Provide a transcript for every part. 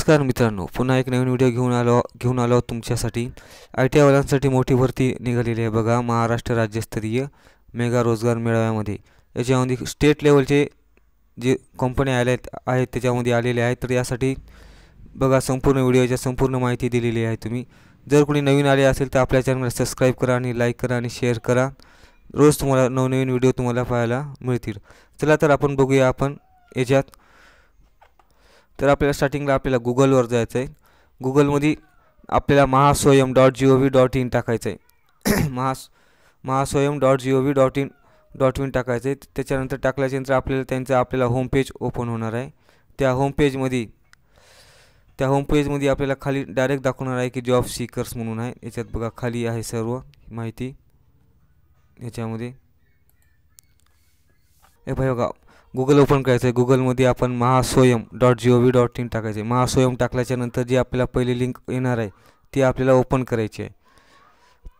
नमस्कार मित्रांनो, पुन्हा एक नवीन व्हिडिओ घेऊन आलो तुमच्यासाठी। IT वाल्यांसाठी मोठी भरती निघालेली आहे बघा, महाराष्ट्र राज्यस्तरीय मेगा रोजगार मेळाव्यामध्ये। याच्यामध्ये स्टेट लेवलचे जे कंपन्या आहेत त्याच्यामध्ये आलेले आहेत। तर यासाठी बघा संपूर्ण व्हिडिओच्या संपूर्ण माहिती दिलेली आहे तुम्ही। जर कोणी नवीन आले असेल तर आपल्या चॅनलला सबस्क्राइब करा आणि लाईक करा आणि शेअर करा। रोज तुम्हाला नवनवीन व्हिडिओ तुम्हाला पाहायला मिळतील। चला तर आपण बघूया आपण याच्यात। तर आपल्याला स्टार्टिंगला आपल्याला गुगलवर जायचं आहे। गुगलमध्ये आपल्याला mahaswayam.gov.in टाकायचं आहे। mahaswayam.gov.in टाकायचं आहे। त्याच्यानंतर टाकल्यानंतर आपल्याला होम पेज ओपन होणार आहे। त्या होम पेजमध्ये आपल्याला खाली डायरेक्ट दाखवणार आहे की जॉब सीकर्स म्हणून आहे। याच्यात बघा खाली आहे सर्व माहिती याच्यामध्ये। हे बघा गूगल ओपन करायचं आहे। गूगलमध्ये आपण mahaswayam.gov.in टाकायचं आहे। mahaswayam टाकल्याच्या नंतर जी आपल्याला पहिली लिंक येणार आहे ती आपल्याला ओपन करायची आहे।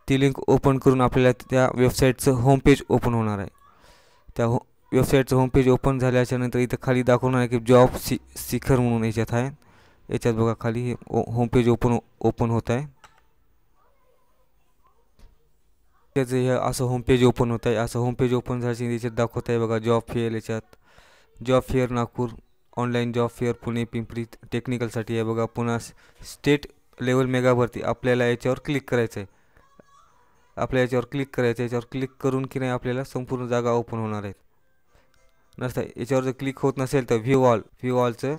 ती लिंक ओपन करून आपल्याला त्या वेबसाईटचं होम पेज ओपन होणार आहे। त्या वेबसाईटचं होम पेज ओपन झाल्याच्या नंतर इथं खाली दाखवणार आहे की जॉब सीकर म्हणून याच्यात आहे। याच्यात बघा खाली होम पेज ओपन होत आहे। त्याचं हे असं होम पेज ओपन होत आहे। असं होम पेज ओपन झाल्याच्या याच्यात दाखवत आहे बघा जॉब फेअर। याच्यात job fair Nagpur, online job fair Pune Pimpri टेक्निकलसाठी आहे बघा। पुन्हा स्टेट लेवल मेगा भरती आपल्याला याच्यावर क्लिक करायचं आहे। याच्यावर क्लिक करून की नाही आपल्याला संपूर्ण जागा ओपन होणार आहेत। नसता याच्यावर जर क्लिक होत नसेल तर व्ह्यू ऑलचं